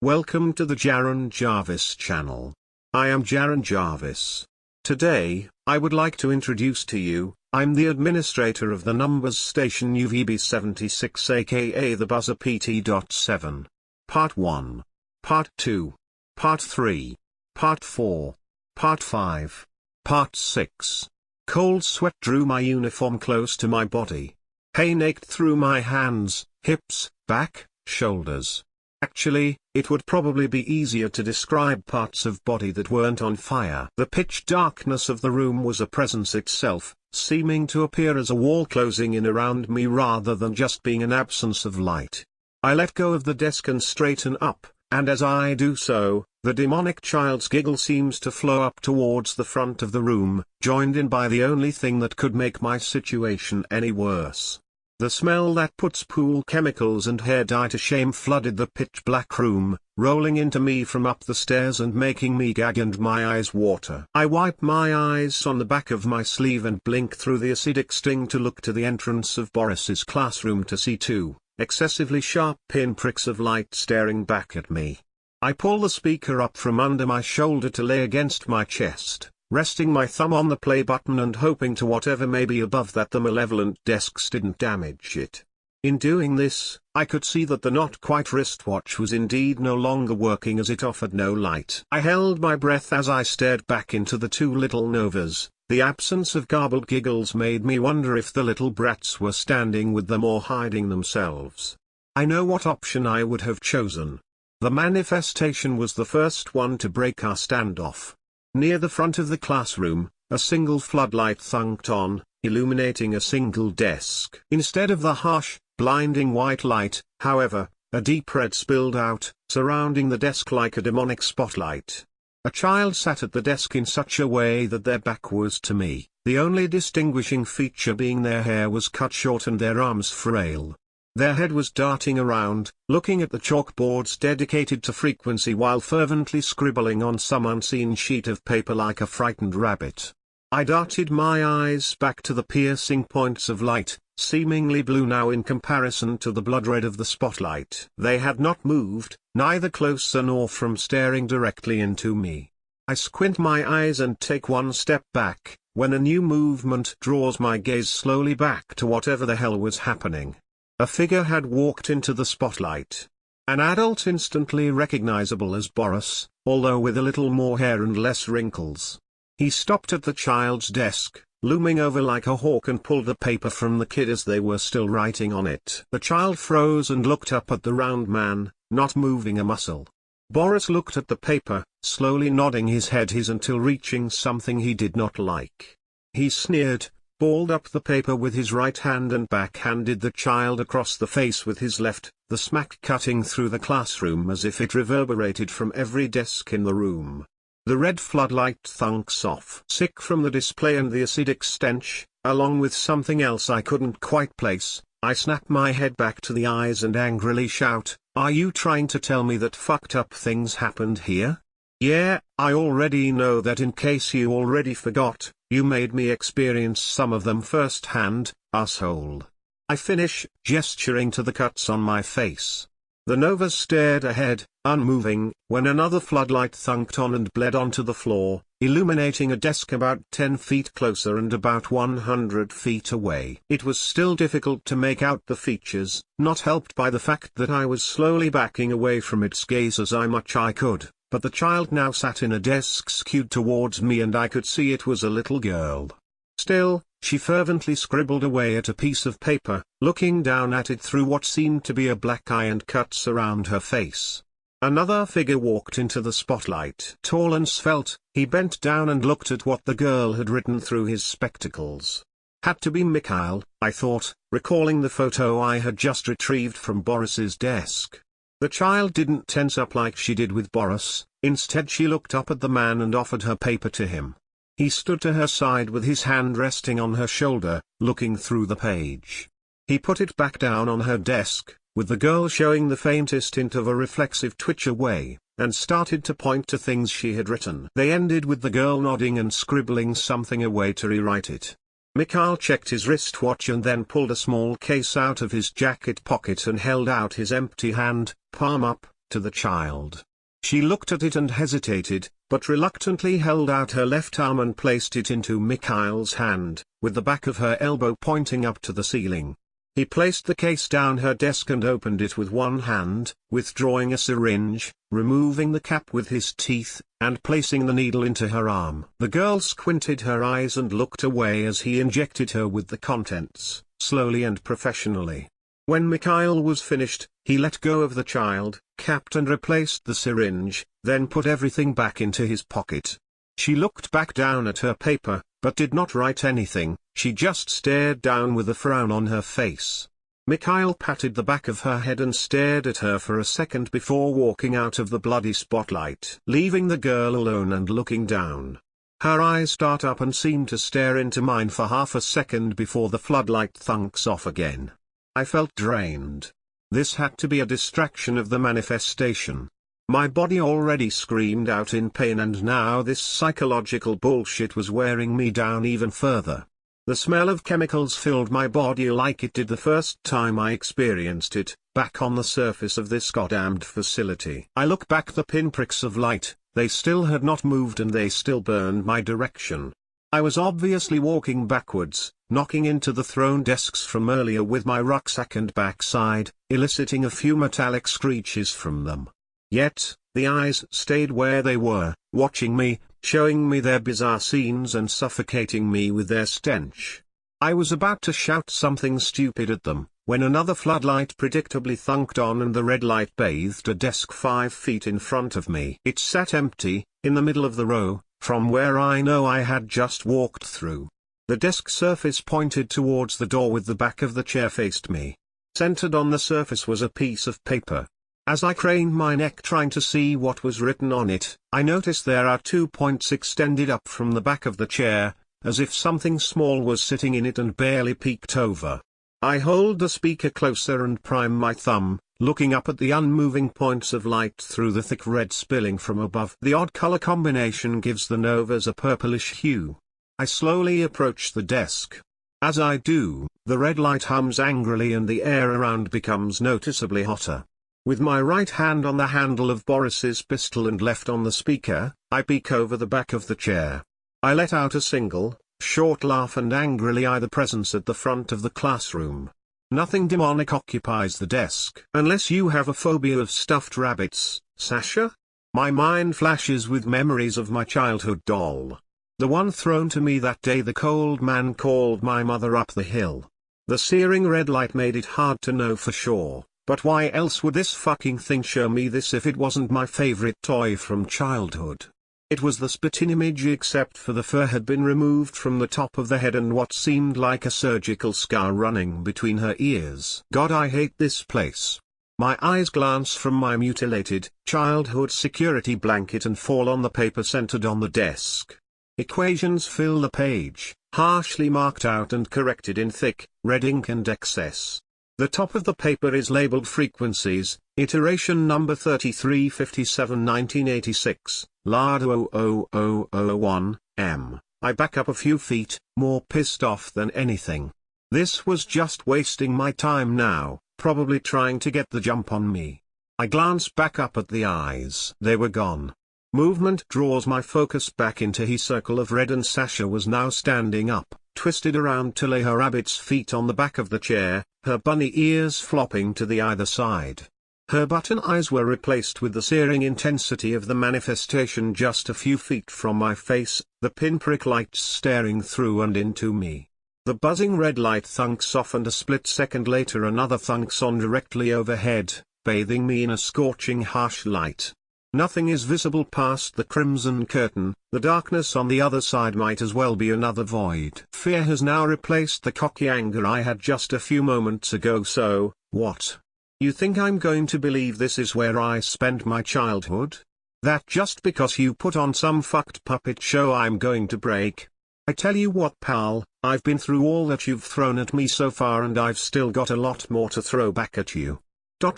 Welcome to the Jaron Jarvis channel. I am Jaron Jarvis. Today, I would like to introduce to you, I'm the administrator of the numbers station UVB-76 a.k.a. the buzzer Pt.7. Part 1. Part 2. Part 3. Part 4. Part 5. Part 6. Cold sweat drew my uniform close to my body. Pain ached through my hands, hips, back, shoulders. Actually, it would probably be easier to describe parts of body that weren't on fire. The pitch darkness of the room was a presence itself, seeming to appear as a wall closing in around me rather than just being an absence of light. I let go of the desk and straighten up, and as I do so, the demonic child's giggle seems to flow up towards the front of the room, joined in by the only thing that could make my situation any worse. The smell that puts pool chemicals and hair dye to shame flooded the pitch-black room, rolling into me from up the stairs and making me gag and my eyes water. I wipe my eyes on the back of my sleeve and blink through the acidic sting to look to the entrance of Boris's classroom to see two excessively sharp pinpricks of light staring back at me. I pull the speaker up from under my shoulder to lay against my chest, resting my thumb on the play button and hoping to whatever may be above that the malevolent desks didn't damage it. In doing this, I could see that the not-quite wristwatch was indeed no longer working as it offered no light. I held my breath as I stared back into the two little novas. The absence of garbled giggles made me wonder if the little brats were standing with them or hiding themselves. I know what option I would have chosen. The manifestation was the first one to break our standoff. Near the front of the classroom, a single floodlight thunked on, illuminating a single desk. Instead of the harsh, blinding white light, however, a deep red spilled out, surrounding the desk like a demonic spotlight. A child sat at the desk in such a way that their back was to me, the only distinguishing feature being their hair was cut short and their arms frail. Their head was darting around, looking at the chalkboards dedicated to frequency while fervently scribbling on some unseen sheet of paper like a frightened rabbit. I darted my eyes back to the piercing points of light, seemingly blue now in comparison to the blood red of the spotlight. They had not moved, neither closer nor from staring directly into me. I squint my eyes and take one step back, when a new movement draws my gaze slowly back to whatever the hell was happening. A figure had walked into the spotlight. An adult instantly recognizable as Boris, although with a little more hair and less wrinkles. He stopped at the child's desk, looming over like a hawk and pulled the paper from the kid as they were still writing on it. The child froze and looked up at the round man, not moving a muscle. Boris looked at the paper, slowly nodding his head until reaching something he did not like. He sneered, balled up the paper with his right hand and backhanded the child across the face with his left, the smack cutting through the classroom as if it reverberated from every desk in the room. The red floodlight thunks off. Sick from the display and the acidic stench, along with something else I couldn't quite place, I snap my head back to the eyes and angrily shout, "Are you trying to tell me that fucked up things happened here? Yeah, I already know that. In case you already forgot, you made me experience some of them firsthand, asshole." I finish, gesturing to the cuts on my face. The Novas stared ahead, unmoving, when another floodlight thunked on and bled onto the floor, illuminating a desk about 10 feet closer and about 100 feet away. It was still difficult to make out the features, not helped by the fact that I was slowly backing away from its gaze as much I could. But the child now sat in a desk skewed towards me and I could see it was a little girl. Still, she fervently scribbled away at a piece of paper, looking down at it through what seemed to be a black eye and cuts around her face. Another figure walked into the spotlight. Tall and svelte, he bent down and looked at what the girl had written through his spectacles. Had to be Mikhail, I thought, recalling the photo I had just retrieved from Boris's desk. The child didn't tense up like she did with Boris, instead she looked up at the man and offered her paper to him. He stood to her side with his hand resting on her shoulder, looking through the page. He put it back down on her desk, with the girl showing the faintest hint of a reflexive twitch away, and started to point to things she had written. They ended with the girl nodding and scribbling something away to rewrite it. Mikhail checked his wristwatch and then pulled a small case out of his jacket pocket and held out his empty hand, palm up, to the child. She looked at it and hesitated, but reluctantly held out her left arm and placed it into Mikhail's hand, with the back of her elbow pointing up to the ceiling. He placed the case down her desk and opened it with one hand, withdrawing a syringe, removing the cap with his teeth, and placing the needle into her arm. The girl squinted her eyes and looked away as he injected her with the contents, slowly and professionally. When Mikhail was finished, he let go of the child, capped and replaced the syringe, then put everything back into his pocket. She looked back down at her paper, but did not write anything. She just stared down with a frown on her face. Mikhail patted the back of her head and stared at her for a second before walking out of the bloody spotlight, leaving the girl alone and looking down. Her eyes start up and seem to stare into mine for half a second before the floodlight thunks off again. I felt drained. This had to be a distraction of the manifestation. My body already screamed out in pain, and now this psychological bullshit was wearing me down even further. The smell of chemicals filled my body like it did the first time I experienced it, back on the surface of this goddamned facility. I look back, the pinpricks of light, they still had not moved and they still burned my direction. I was obviously walking backwards, knocking into the thrown desks from earlier with my rucksack and backside, eliciting a few metallic screeches from them. Yet, the eyes stayed where they were, watching me, showing me their bizarre scenes and suffocating me with their stench. I was about to shout something stupid at them, when another floodlight predictably thunked on and the red light bathed a desk 5 feet in front of me. It sat empty, in the middle of the row, from where I know I had just walked through. The desk surface pointed towards the door with the back of the chair faced me. Centered on the surface was a piece of paper. As I craned my neck trying to see what was written on it, I noticed there are 2 points extended up from the back of the chair, as if something small was sitting in it and barely peeked over. I hold the speaker closer and prime my thumb, looking up at the unmoving points of light through the thick red spilling from above. The odd color combination gives the novas a purplish hue. I slowly approach the desk. As I do, the red light hums angrily and the air around becomes noticeably hotter. With my right hand on the handle of Boris's pistol and left on the speaker, I peek over the back of the chair. I let out a single, short laugh and angrily eye the presence at the front of the classroom. Nothing demonic occupies the desk. Unless you have a phobia of stuffed rabbits, Sasha? My mind flashes with memories of my childhood doll. The one thrown to me that day the cold man called my mother up the hill. The searing red light made it hard to know for sure. But why else would this fucking thing show me this if it wasn't my favorite toy from childhood? It was the spitting image except for the fur had been removed from the top of the head and what seemed like a surgical scar running between her ears. God, I hate this place. My eyes glance from my mutilated, childhood security blanket and fall on the paper centered on the desk. Equations fill the page, harshly marked out and corrected in thick, red ink and excess. The top of the paper is labeled frequencies, iteration number 3357 1986, LARD 00001, M. I back up a few feet, more pissed off than anything. This was just wasting my time now, probably trying to get the jump on me. I glance back up at the eyes. They were gone. Movement draws my focus back into his circle of red and Sasha was now standing up, twisted around to lay her rabbit's feet on the back of the chair, her bunny ears flopping to the either side. Her button eyes were replaced with the searing intensity of the manifestation just a few feet from my face, the pinprick lights staring through and into me. The buzzing red light thunks off and a split second later another thunks on directly overhead, bathing me in a scorching harsh light. Nothing is visible past the crimson curtain, the darkness on the other side might as well be another void. Fear has now replaced the cocky anger I had just a few moments ago. So, what? You think I'm going to believe this is where I spent my childhood? That just because you put on some fucked puppet show I'm going to break? I tell you what, pal, I've been through all that you've thrown at me so far and I've still got a lot more to throw back at you.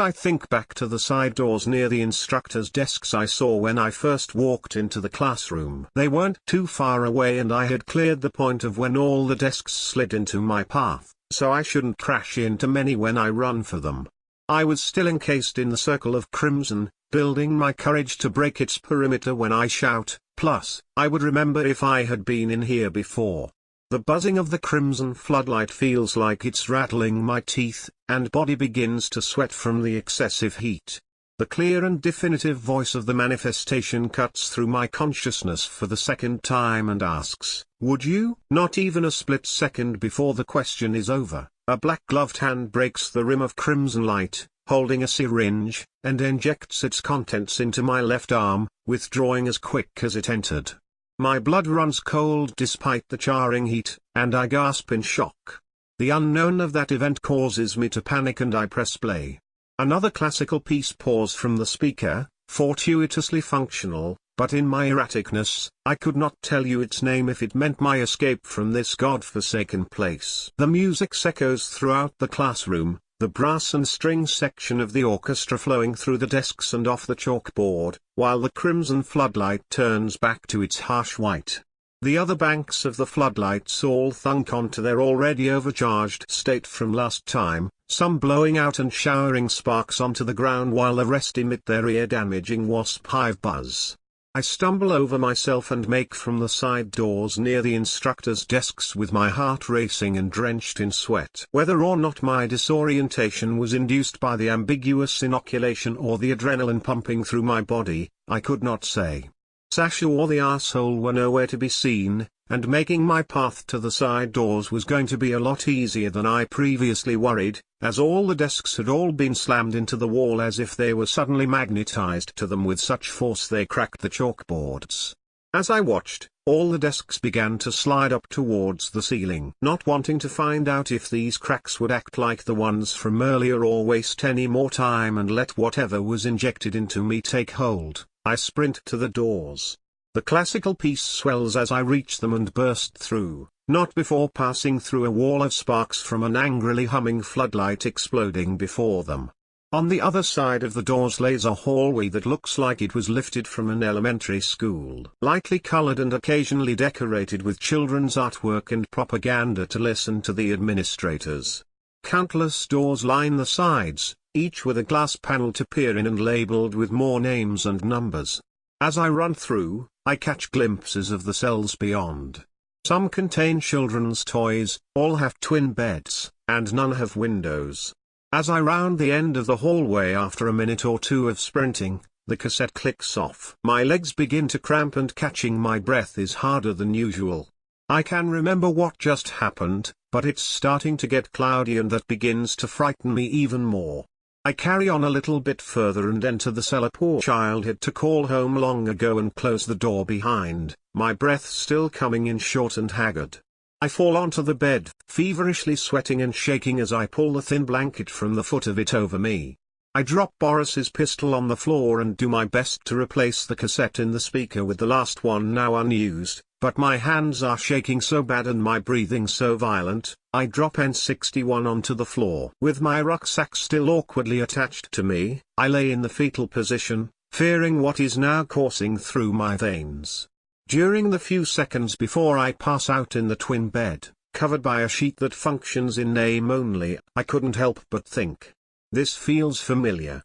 I think back to the side doors near the instructors' desks I saw when I first walked into the classroom. They weren't too far away and I had cleared the point of when all the desks slid into my path, so I shouldn't crash into many when I run for them. I was still encased in the circle of crimson, building my courage to break its perimeter when I shout, plus, I would remember if I had been in here before. The buzzing of the crimson floodlight feels like it's rattling my teeth, and body begins to sweat from the excessive heat. The clear and definitive voice of the manifestation cuts through my consciousness for the second time and asks, "Would you?" Not even a split second before the question is over, a black-gloved hand breaks the rim of crimson light, holding a syringe, and injects its contents into my left arm, withdrawing as quick as it entered. My blood runs cold despite the charring heat, and I gasp in shock. The unknown of that event causes me to panic and I press play. Another classical piece pours from the speaker, fortuitously functional, but in my erraticness, I could not tell you its name if it meant my escape from this god-forsaken place. The music echoes throughout the classroom, the brass and string section of the orchestra flowing through the desks and off the chalkboard, while the crimson floodlight turns back to its harsh white. The other banks of the floodlights all thunk onto their already overcharged state from last time, some blowing out and showering sparks onto the ground while the rest emit their ear-damaging wasp hive buzz. I stumble over myself and make from the side doors near the instructors' desks with my heart racing and drenched in sweat. Whether or not my disorientation was induced by the ambiguous inoculation or the adrenaline pumping through my body, I could not say. Sasha or the arsehole were nowhere to be seen, and making my path to the side doors was going to be a lot easier than I previously worried, as all the desks had all been slammed into the wall as if they were suddenly magnetized to them with such force they cracked the chalkboards. As I watched, all the desks began to slide up towards the ceiling. Not wanting to find out if these cracks would act like the ones from earlier or waste any more time and let whatever was injected into me take hold, I sprint to the doors. The classical piece swells as I reach them and burst through, not before passing through a wall of sparks from an angrily humming floodlight exploding before them. On the other side of the doors lays a hallway that looks like it was lifted from an elementary school. Lightly colored and occasionally decorated with children's artwork and propaganda to listen to the administrators. Countless doors line the sides, each with a glass panel to peer in and labeled with more names and numbers. As I run through, I catch glimpses of the cells beyond. Some contain children's toys, all have twin beds, and none have windows. As I round the end of the hallway after a minute or two of sprinting, the cassette clicks off. My legs begin to cramp and catching my breath is harder than usual. I can remember what just happened, but it's starting to get cloudy and that begins to frighten me even more. I carry on a little bit further and enter the cellar. Poor child had to call home long ago and close the door behind, my breath still coming in short and haggard. I fall onto the bed, feverishly sweating and shaking as I pull the thin blanket from the foot of it over me. I drop Boris's pistol on the floor and do my best to replace the cassette in the speaker with the last one now unused, but my hands are shaking so bad and my breathing so violent, I drop N61 onto the floor. With my rucksack still awkwardly attached to me, I lay in the fetal position, fearing what is now coursing through my veins. During the few seconds before I pass out in the twin bed, covered by a sheet that functions in name only, I couldn't help but think, this feels familiar.